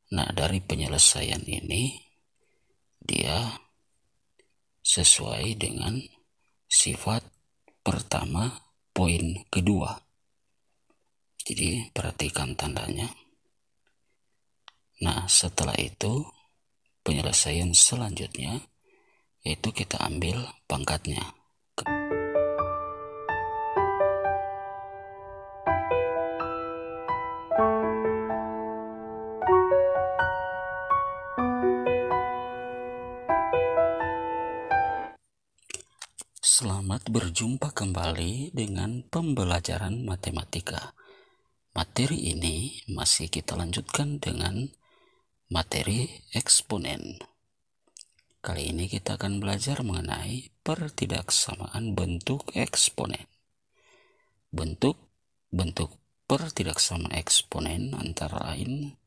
Nah, dari penyelesaian ini dia sesuai dengan sifat pertama poin kedua. Jadi perhatikan tandanya. Nah, setelah itu penyelesaian selanjutnya yaitu kita ambil pangkatnya. Selamat berjumpa kembali dengan pembelajaran matematika. Materi ini masih kita lanjutkan dengan materi eksponen. Kali ini kita akan belajar mengenai pertidaksamaan bentuk eksponen. Bentuk pertidaksamaan eksponen antara lain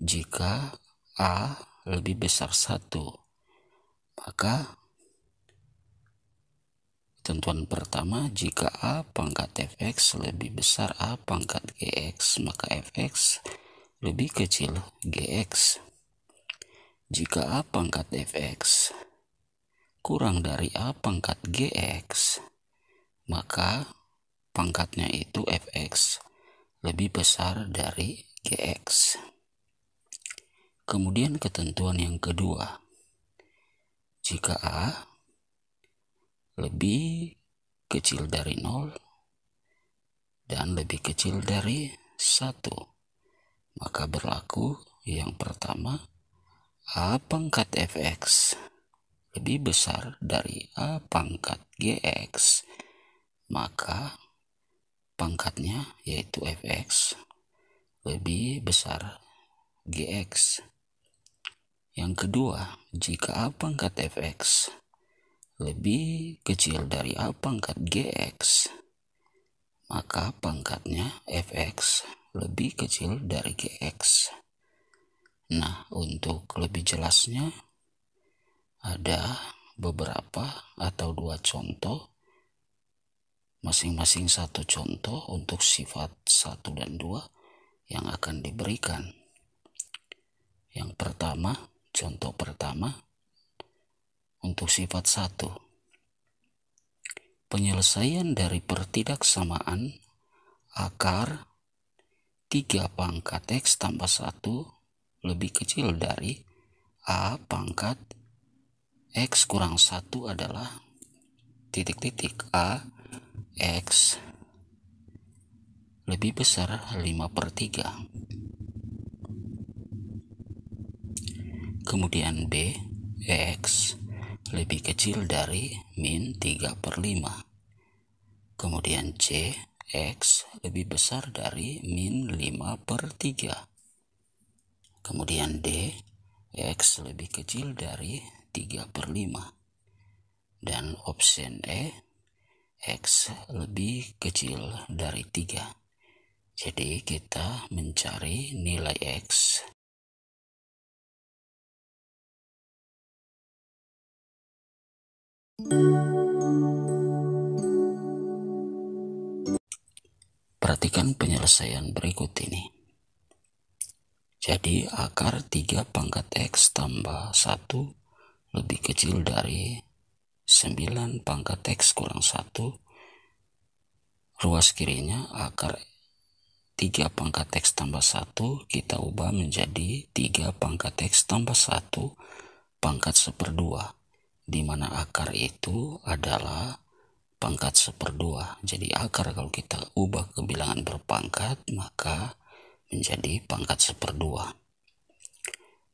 jika A lebih besar 1, maka ketentuan pertama, jika A pangkat fx lebih besar A pangkat gx, maka fx lebih kecil gx. Jika A pangkat fx kurang dari A pangkat gx, maka pangkatnya itu fx lebih besar dari gx. Kemudian ketentuan yang kedua, jika A lebih kecil dari 0 dan lebih kecil dari 1, maka berlaku yang pertama, A pangkat fx lebih besar dari A pangkat gx, maka pangkatnya yaitu fx lebih besar gx. Yang kedua, jika A pangkat fx lebih kecil dari A pangkat gx, maka pangkatnya fx lebih kecil dari gx. Nah, untuk lebih jelasnya ada beberapa atau 2 contoh, masing-masing 1 contoh untuk sifat 1 dan 2 yang akan diberikan. Yang pertama, contoh pertama untuk sifat 1. Penyelesaian dari pertidaksamaan akar 3 pangkat X tambah 1 lebih kecil dari A pangkat X kurang 1 adalah titik-titik A X lebih besar 5/3. Kemudian B X lebih kecil dari min 3/5. Kemudian C X lebih besar dari min 5/3. Kemudian D X lebih kecil dari 3/5. Dan option E X lebih kecil dari 3. Jadi kita mencari nilai X. Perhatikan penyelesaian berikut ini. Jadi akar 3 pangkat X tambah 1 lebih kecil dari 9 pangkat X kurang 1. Ruas kirinya akar 3 pangkat X tambah 1 kita ubah menjadi 3 pangkat X tambah 1 pangkat 1/2, di mana akar itu adalah pangkat 1/2. Jadi akar kalau kita ubah ke bilangan berpangkat maka menjadi pangkat 1/2.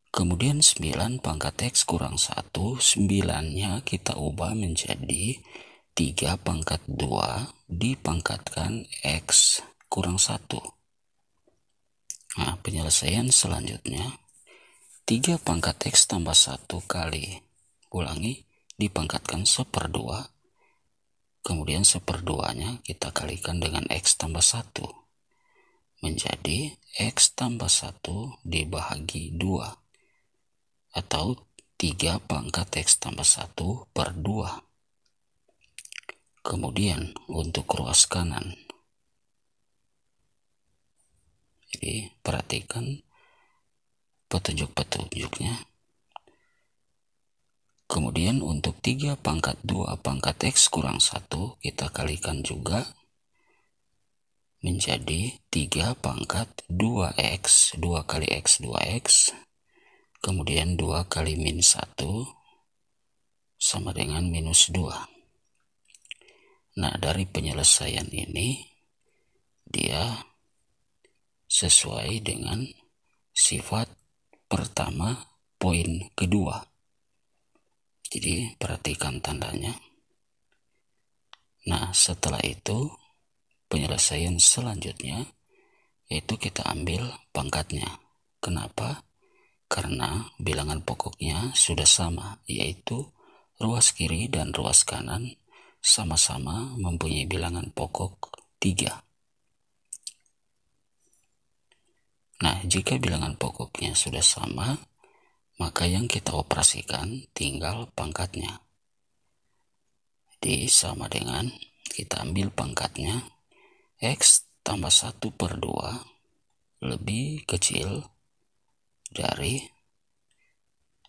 Kemudian 9 pangkat X kurang 1, 9-nya kita ubah menjadi 3 pangkat 2 dipangkatkan X kurang 1. Nah, penyelesaian selanjutnya 3 pangkat X tambah 1 kali, ulangi, dipangkatkan 1/2. Kemudian 1/2-nya kita kalikan dengan X tambah 1. Menjadi X tambah 1 dibagi 2. Atau 3 pangkat X tambah 1/2. Kemudian untuk ruas kanan. Jadi perhatikan petunjuk-petunjuknya. Kemudian untuk 3 pangkat 2 pangkat X kurang 1 kita kalikan juga menjadi 3 pangkat 2X, 2 kali X 2X, kemudian 2 kali min 1 sama dengan minus 2. Nah, dari penyelesaian ini dia sesuai dengan sifat pertama poin kedua. Jadi perhatikan tandanya. Nah, setelah itu penyelesaian selanjutnya yaitu kita ambil pangkatnya. Kenapa? Karena bilangan pokoknya sudah sama, yaitu ruas kiri dan ruas kanan sama-sama mempunyai bilangan pokok 3. Nah, jika bilangan pokoknya sudah sama, maka yang kita operasikan tinggal pangkatnya. Jadi sama dengan kita ambil pangkatnya X tambah 1 per 2 lebih kecil dari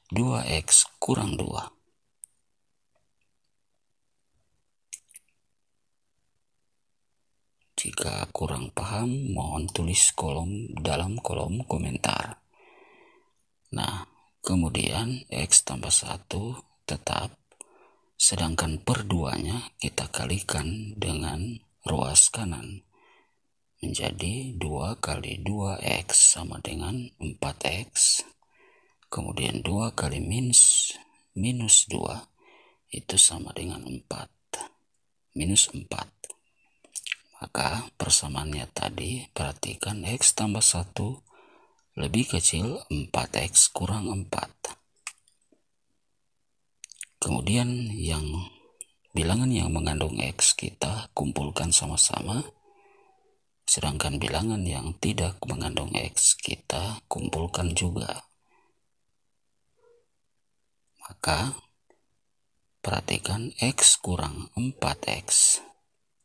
2X kurang 2. Jika kurang paham, mohon tulis dalam kolom komentar. Nah, kemudian X tambah 1 tetap, sedangkan per 2-nya kita kalikan dengan ruas kanan. Menjadi 2 kali 2X sama dengan 4X. Kemudian 2 kali minus 2 itu sama dengan 4. Minus 4. Maka persamaannya tadi, perhatikan X tambah 1 lebih kecil 4X kurang 4. Kemudian bilangan yang mengandung X kita kumpulkan sama-sama. Sedangkan bilangan yang tidak mengandung X kita kumpulkan juga. Maka perhatikan X kurang 4X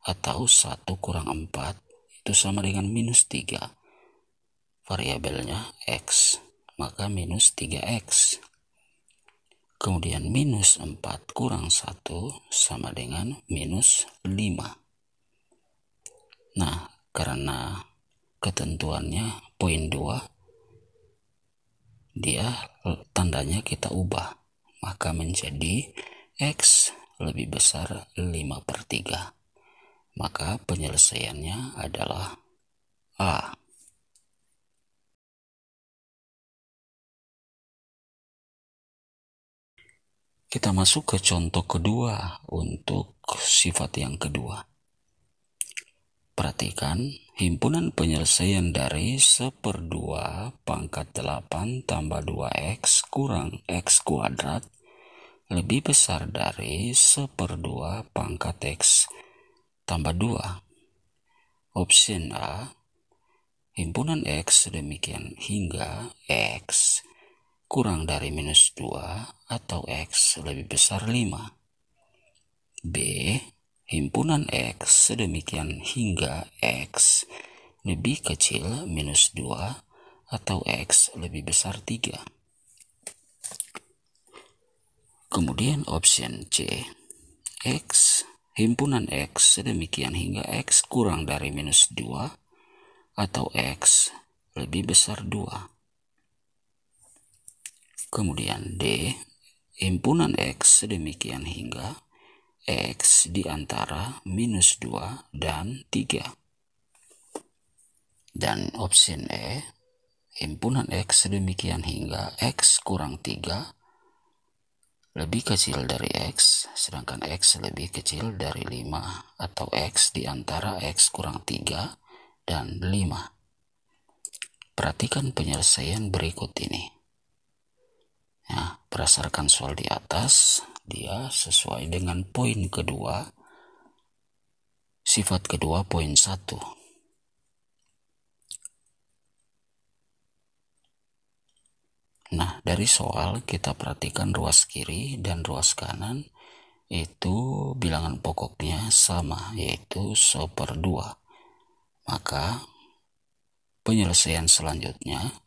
atau 1 kurang 4 itu sama dengan minus 3. Variabelnya X, maka minus 3X. Kemudian minus 4 kurang 1 sama dengan minus 5. Nah, karena ketentuannya poin 2, dia tandanya kita ubah, maka menjadi X lebih besar 5/3. Maka penyelesaiannya adalah A. Kita masuk ke contoh kedua untuk sifat yang kedua. Perhatikan, himpunan penyelesaian dari 1/2 pangkat 8 tambah 2X kurang X kuadrat lebih besar dari 1/2 pangkat X tambah 2. Option A, himpunan X demikian hingga X kurang dari minus 2 atau X lebih besar 5. B, himpunan X sedemikian hingga X lebih kecil minus 2 atau X lebih besar 3. Kemudian option C, X, himpunan X sedemikian hingga X kurang dari minus 2 atau X lebih besar 2. Kemudian D, himpunan X sedemikian hingga X di antara minus 2 dan 3. Dan option E, himpunan X sedemikian hingga X kurang 3 lebih kecil dari X, sedangkan X lebih kecil dari 5 atau X di antara X kurang 3 dan 5. Perhatikan penyelesaian berikut ini. Nah, berdasarkan soal di atas, dia sesuai dengan poin kedua, sifat kedua poin 1. Nah, dari soal kita perhatikan ruas kiri dan ruas kanan itu bilangan pokoknya sama, yaitu 1/2. Maka penyelesaian selanjutnya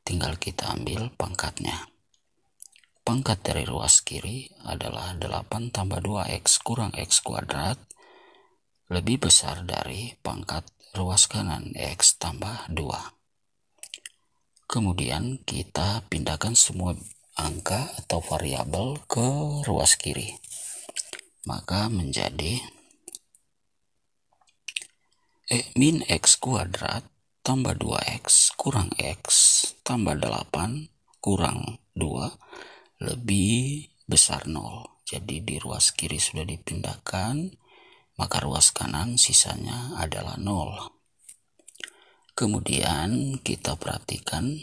tinggal kita ambil pangkatnya. Pangkat dari ruas kiri adalah 8 tambah 2x kurang x kuadrat lebih besar dari pangkat ruas kanan x tambah 2. Kemudian kita pindahkan semua angka atau variabel ke ruas kiri. Maka menjadi min x kuadrat tambah 2x kurang x tambah 8 kurang 2 lebih besar 0. Jadi di ruas kiri sudah dipindahkan, maka ruas kanan sisanya adalah 0. Kemudian kita perhatikan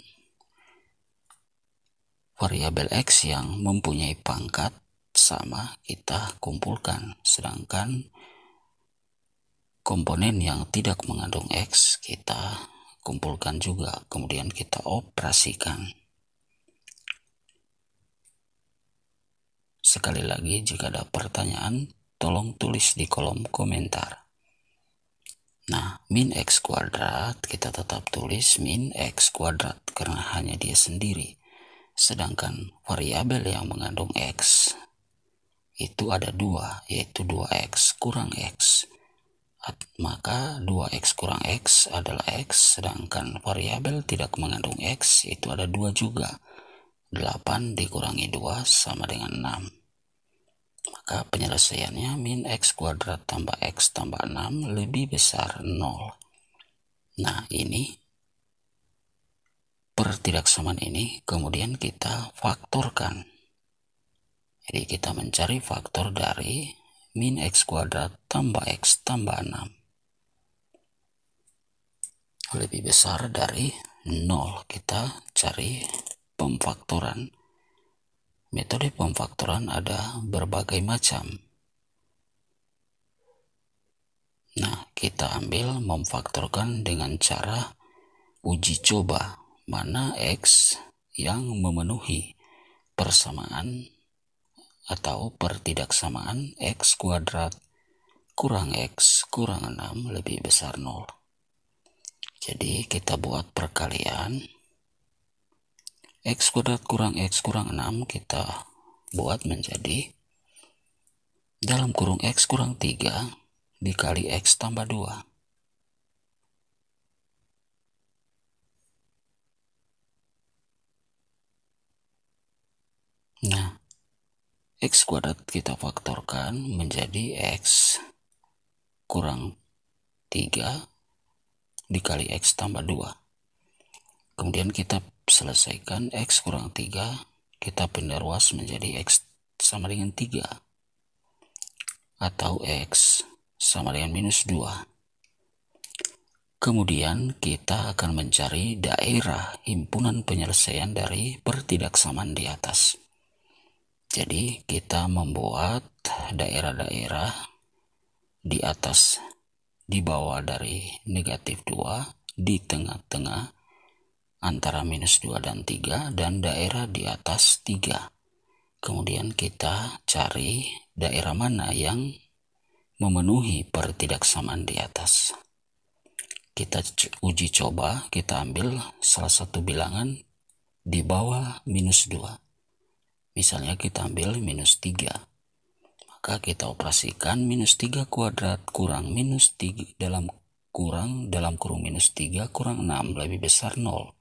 variabel x yang mempunyai pangkat sama kita kumpulkan, sedangkan komponen yang tidak mengandung x kita kumpulkan juga, kemudian kita operasikan. Sekali lagi, jika ada pertanyaan tolong tulis di kolom komentar. Nah, min x kuadrat kita tetap tulis min x kuadrat karena hanya dia sendiri. Sedangkan variabel yang mengandung x itu ada 2, yaitu 2x kurang x. Maka 2x kurang x adalah x, sedangkan variabel tidak mengandung x itu ada 2 juga. 8 dikurangi 2 sama dengan 6. Maka penyelesaiannya min x kuadrat tambah x tambah 6 lebih besar 0. Nah, ini pertidaksamaan ini kemudian kita faktorkan. Jadi kita mencari faktor dari min x kuadrat tambah x tambah 6 lebih besar dari 0. Kita cari pemfaktoran. Metode pemfaktoran ada berbagai macam. Nah, kita ambil memfaktorkan dengan cara uji coba mana x yang memenuhi persamaan atau pertidaksamaan x kuadrat kurang x kurang 6 lebih besar 0. Jadi kita buat perkalian x kuadrat kurang x kurang 6 kita buat menjadi dalam kurung x kurang 3 dikali x tambah 2. Nah, x kuadrat kita faktorkan menjadi x kurang 3 dikali x tambah 2. Kemudian kita selesaikan x kurang 3, kita pindah ruas menjadi x sama dengan 3 atau x sama dengan minus 2. Kemudian kita akan mencari daerah himpunan penyelesaian dari pertidaksamaan di atas. Jadi kita membuat daerah-daerah di atas, di bawah dari negatif 2, di tengah-tengah antara minus 2 dan 3, dan daerah di atas 3. Kemudian kita cari daerah mana yang memenuhi pertidaksamaan di atas. Kita uji coba, kita ambil salah satu bilangan di bawah minus 2. Misalnya kita ambil minus 3. Maka kita operasikan minus 3 kuadrat kurang minus 3 dalam kurung minus 3 kurang 6 lebih besar 0.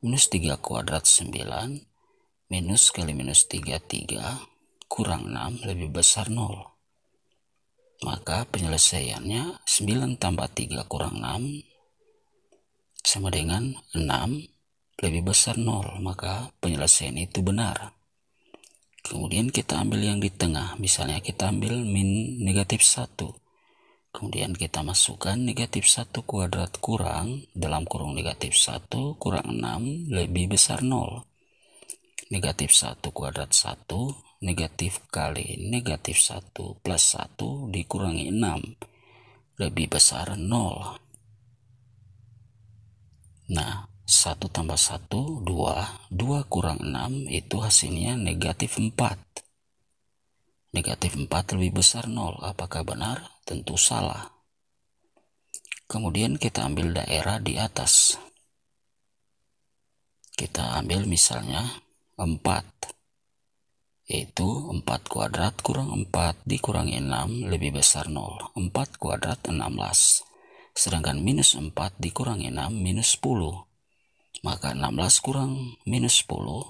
Minus 3 kuadrat 9, minus kali minus 3, 3, kurang 6 lebih besar 0. Maka penyelesaiannya 9 tambah 3 kurang 6 sama dengan 6 lebih besar 0. Maka penyelesaian itu benar. Kemudian kita ambil yang di tengah, misalnya kita ambil min negatif 1. Kemudian kita masukkan negatif 1 kuadrat kurang dalam kurung negatif 1 kurang 6 lebih besar 0. Negatif 1 kuadrat 1, negatif kali negatif 1 plus 1 dikurangi 6 lebih besar 0. Nah, 1 tambah 1, 2. 2 kurang 6 itu hasilnya negatif 4. Negatif 4 lebih besar 0. Apakah benar? Tentu salah. Kemudian kita ambil daerah di atas. Kita ambil misalnya 4, yaitu 4 kuadrat kurang 4 dikurangi 6 lebih besar 0. 4 kuadrat 16. Sedangkan minus 4 dikurangi 6 minus 10. Maka 16 kurang minus 10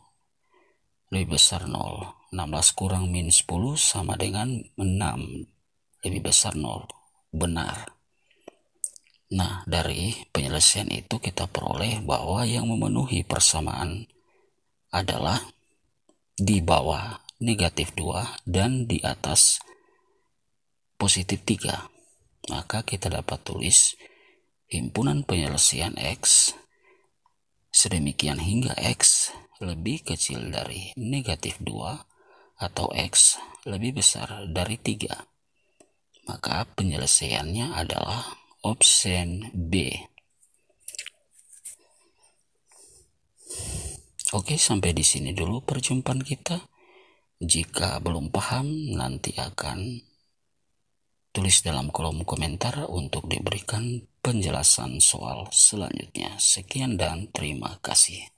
lebih besar 0. 16 kurang minus 10 sama dengan 6 lebih besar 0. Benar. Nah, dari penyelesaian itu kita peroleh bahwa yang memenuhi persamaan adalah di bawah negatif 2 dan di atas positif 3. Maka kita dapat tulis himpunan penyelesaian X sedemikian hingga X lebih kecil dari negatif 2 atau X lebih besar dari 3. Maka penyelesaiannya adalah option B. Oke, sampai di sini dulu perjumpaan kita. Jika belum paham, nanti akan tulis dalam kolom komentar untuk diberikan penjelasan soal selanjutnya. Sekian dan terima kasih.